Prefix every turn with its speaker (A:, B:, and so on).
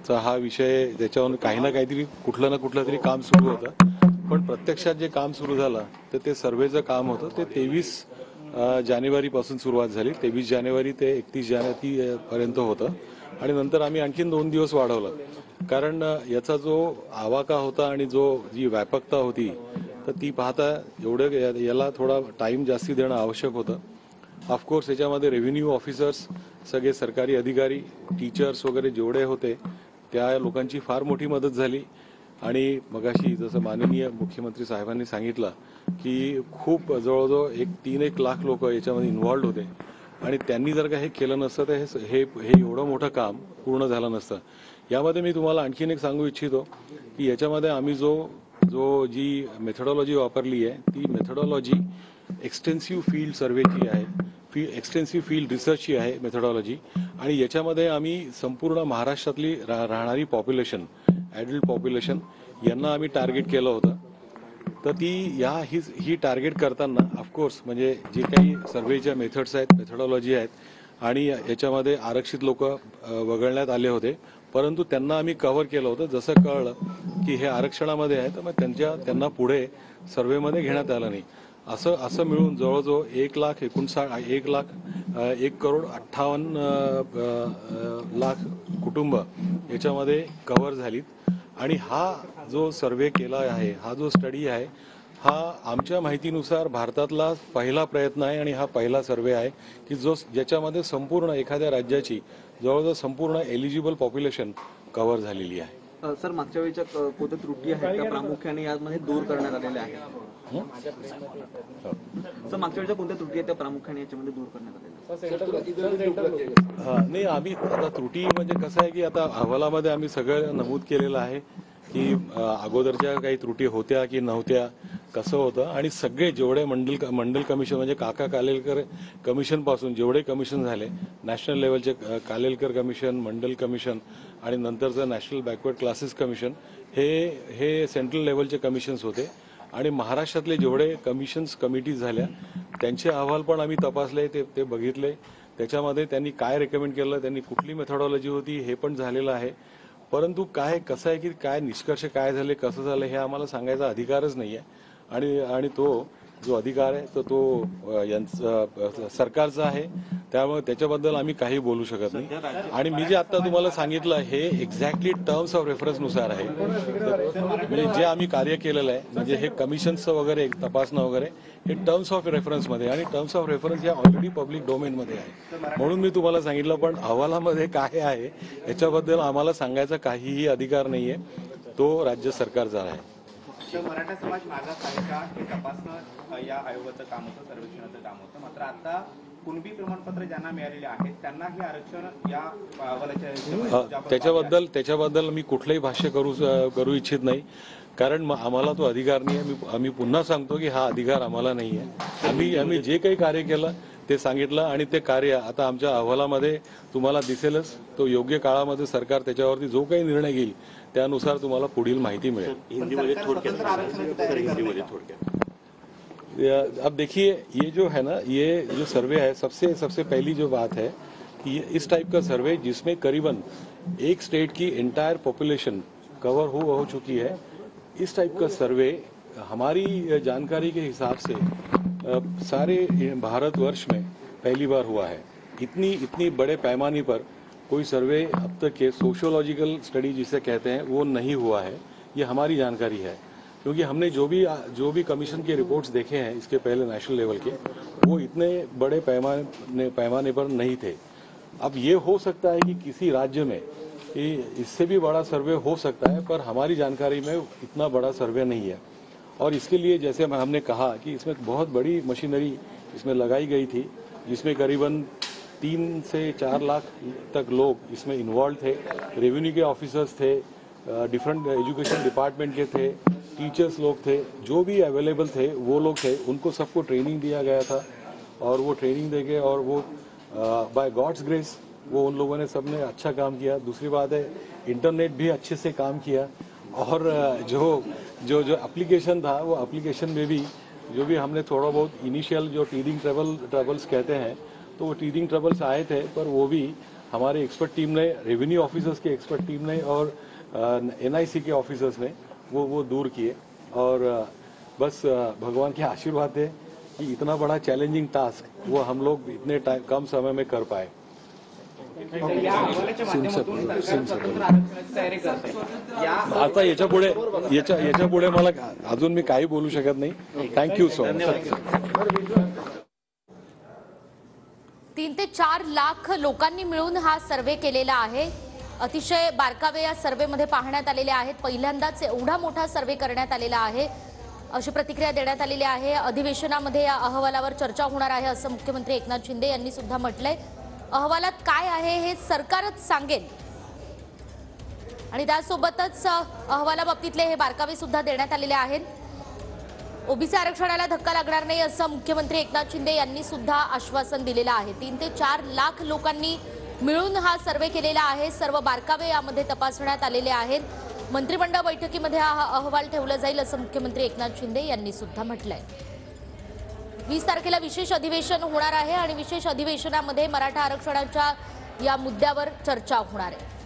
A: चा हा विषय, त्याच्यावर काही ना काहीतरी कुठलं ना कुठलं तरी काम सुरू होतं, पण प्रत्यक्षात जे काम सुरू झालं तर ते सर्वेचं काम होतं. ते 23 जानेवारीपासून सुरुवात झाली. 23 जानेवारी ते 31 जानेवारी पर्यंत होतं आणि नंतर आम्ही आणखीन 2 दिवस वाढवलं, कारण याचा जो आवाका होता आणि जी व्यापकता होती तर ती पाहता एवढं याला थोडा टाइम जास्ती देणं आवश्यक होतं. ऑफकोर्स याच्यामध्ये रेव्हेन्यू ऑफिसर्स, सगळे सरकारी अधिकारी, टीचर्स वगैरे जेवढे होते त्या लोकांची फार मोठी मदत झाली. आणि मगाशी जसं माननीय मुख्यमंत्री साहेबांनी सांगितलं की खूप जवळजवळ 3-1 लाख लोक याच्यामध्ये इन्व्हॉल्ड होते आणि त्यांनी जर का हे केलं नसतं तर हे एवढं मोठं काम पूर्ण झालं नसतं. यामध्ये मी तुम्हाला आणखीन एक सांगू इच्छितो की याच्यामध्ये आम्ही जी मेथडॉलॉजी वापरली आहे ती मेथडॉलॉजी एक्सटेन्सिव्ह फील्ड सर्वेची आहे, एक्सटेन्सिव्ह फील्ड रिसर्चची आहे मेथडॉलॉजी. आणि याच्यामध्ये आम्ही संपूर्ण महाराष्ट्रातली राहणारी पॉप्युलेशन, ॲडल्ट पॉप्युलेशन यांना आम्ही टार्गेट केलं होतं. तर ही टार्गेट करताना ऑफकोर्स म्हणजे जे काही सर्वेच्या मेथड्स आहेत, मेथडॉलॉजी आहेत आणि याच्यामध्ये आरक्षित लोक वगळण्यात आले होते, परंतु त्यांना आम्ही कव्हर केलं होतं. जसं कळलं की हे आरक्षणामध्ये आहे तर मग त्यांना पुढे सर्वेमध्ये घेण्यात आलं नाही. असं मिळून जवळजवळ 1,58,00,000 कुटुंब याच्यामध्ये कव्हर झालीत. आणि हा जो सर्वे केला आहे, हा जो स्टडी आहे, हा आमच्या माहितीनुसार भारतातला पहिला प्रयत्न आहे आणि हा पहिला सर्वे आहे की ज्याच्यामध्ये संपूर्ण एखाद्या राज्याची जवळजवळ संपूर्ण एलिजिबल पॉप्युलेशन कव्हर झालेली आहे.
B: सर, मागच्या वेळेच्या कोणत्या त्रुटी आहेत त्या प्रामुख्याने यामध्ये दूर करण्यात आलेल्या आहेत? सर, मागच्या वेळेच्या कोणत्या त्रुटी आहेत त्या प्रामुख्याने याच्यामध्ये दूर करण्यात आलेल्या?
A: नाही, आम्ही आता त्रुटी म्हणजे कसं आहे की आता अहवालामध्ये आम्ही सगळं नमूद केलेलं आहे की अगोदरच्या काही त्रुटी होत्या की नव्हत्या, कसं होतं. आणि सगळे जेवढे मंडल कमिशन म्हणजे काका कालेलकर कमिशन पासून जेवढे कमिशन झाले, नॅशनल लेवलचे कालेलकर कमिशन, मंडल कमिशन आणि नंतरचं नॅशनल बॅकवर्ड क्लासेस कमिशन, हे सेंट्रल लेवलचे कमिशन्स होते. आणि महाराष्ट्रातले जेवढे कमिटीज झाल्या त्यांचे अहवाल पण आम्ही तपासले, ते बघितले. त्याच्यामध्ये त्यांनी काय रेकमेंड केलं, त्यांनी कुठली मेथडॉलॉजी होती हे पण झालेलं आहे. परंतु कसं आहे की काय निष्कर्ष काय झाले, कसं झालं हे आम्हाला सांगायचा अधिकारच नाही आहे. आणि तो जो अधिकार आहे तो सरकारचा आहे, त्यामुळे त्याच्याबद्दल आम्ही काही बोलू शकत नाही. आणि मी जे आता तुम्हाला सांगितलं हे एक्झॅक्टली टर्म्स ऑफ रेफरन्सनुसार आहे. म्हणजे जे आम्ही कार्य केलेलं आहे, म्हणजे हे कमिशन्सचं वगैरे तपासणं वगैरे, हे टर्म्स ऑफ रेफरन्समध्ये, आणि टर्म्स ऑफ रेफरन्स या ऑलरेडी पब्लिक डोमेनमध्ये आहे. म्हणून मी तुम्हाला सांगितलं, पण अहवालामध्ये काय आहे याच्याबद्दल आम्हाला सांगायचा काहीही अधिकार नाहीये, तो राज्य सरकारचा आहे.
C: मराठा समाज मागास आहे का हे तपासणं या आयोगाचं काम होतं, सर्वेक्षणाचं काम होतं. मात्र आता कुणबी प्रमाणपत्र ज्यांना मिळालेले आहेत त्यांना हे आरक्षण या अहवालाच्या
A: त्याच्याबद्दल मी कुठलंही भाष्य करू इच्छित नाही, कारण आम्हाला तो अधिकार नाही आहे. आम्ही पुन्हा सांगतो की हा अधिकार आम्हाला नाही आहे. आम्ही जे काही कार्य केलं ते सांगितलं आणि ते कार्य आता आमच्या अहवालामध्ये तुम्हाला दिसेलच. तो योग्य काळामध्ये सरकार त्याच्यावरती जो काही निर्णय घेईल त्यानुसार तुम्हाला पुढील माहिती मिळेल. हिंदीमध्ये थोडक्यात. अब देखिए, ये जो है ना, ये जो सर्वे है, सबसे पहली जो बात है कि इस टाइप का सर्वे जिसमें करीबन एक स्टेट की एंटायर पॉपुलेशन कवर हो चुकी है, इस टाइप का सर्वे हमारी जानकारी के हिसाब से सारे भारतवर्ष में पहली बार हुआ है. इतनी बड़े पैमाने पर कोई सर्वे अब तक के सोशियोलॉजिकल स्टडी जिसे कहते हैं वो नहीं हुआ है, ये हमारी जानकारी है. क्योंकि हमने जो भी कमीशन के रिपोर्ट्स देखे हैं इसके पहले नेशनल लेवल के, वो इतने बड़े पैमाने पर नहीं थे. अब ये हो सकता है कि किसी राज्य में इससे भी बड़ा सर्वे हो सकता है, पर हमारी जानकारी में इतना बड़ा सर्वे नहीं है. और इसके लिए जैसे हमने कहा कि इसमें बहुत बड़ी मशीनरी इसमें लगाई गई थी, जिसमें करीबन 3 से 4 लाख तक लोग इसमें इन्वॉल्व थे. रेवेन्यू के ऑफिसर्स थे, डिफरेंट एजुकेशन डिपार्टमेंट के थे, टीचर्स लोग थे, जो भी अवेलेबल थे वो लोग थे. उनको सबको ट्रेनिंग दिया गया था और वो ट्रेनिंग देके और वो बाय गॉड्स ग्रेस वो उन लोगों ने सबने अच्छा काम किया. दूसरी बात है, इंटरनेट भी अच्छे से काम किया. और जो एप्लीकेशन था वो एप्लीकेशन में भी जो भी हमने थोड़ा बहुत इनिशियल जो टीदिंग ट्रबल्स कहते हैं, तो वो टीदिंग ट्रबल्स आए थे, पर वो भी हमारे एक्सपर्ट टीम ने, रेवेन्यू ऑफिसर्स की एक्सपर्ट टीम ने और एनआईसी के ऑफिसर्स ने वो दूर किए। और बस भगवान के आशीर्वाद है कि इतना बड़ा चैलेंजिंग टास्क वो हम लोग इतने कम समय में कर पाए।
C: या अहवालाच्या माध्यमातून सरकार स्वतंत्र आरक्षणाची तयारी करते।
A: आता याच्यापुढे मला अजून मी काही बोलू शकत नाही। Thank you so much.
D: 3 ते 4 लाख लोकांनी मिळून हा सर्व्हे केलेला आहे। अतिशय बारकावे या सर्व्हेमध्ये पाहण्यात आलेले आहेत। पहिल्यांदाच एवढा मोठा सर्व्हे करण्यात आलेला आहे अशी प्रतिक्रिया देण्यात आलेली आहे। अधिवेशनामध्ये या अहवालावर चर्चा होणार आहे असं मुख्यमंत्री एकनाथ शिंदे यांनी सुद्धा म्हटलंय। अहवालात काय आहे हे सरकारच सांगेल आणि त्यासोबतच अहवालाबाबतीतले हे बारकावे सुद्धा देण्यात आलेले आहेत। ओबीसी आरक्षणाला धक्का लागणार नाही असं मुख्यमंत्री एकनाथ शिंदे यांनी सुद्धा आश्वासन दिलेलं आहे। 3 ते 4 लाख लोकांनी मिळून हा सर्व्हे केलेला आहे। सर्व बारकावे यामध्ये तपासण्यात आलेले आहेत। मंत्रिमंडळ बैठकीमध्ये हा अहवाल ठेवला जाईल असं मुख्यमंत्री एकनाथ शिंदे यांनी सुद्धा म्हटलंय। 20 तारखेला विशेष अधिवेशन होणार आहे आणि विशेष अधिवेशनामध्ये मराठा आरक्षणाच्या या मुद्द्यावर चर्चा होणार आहे।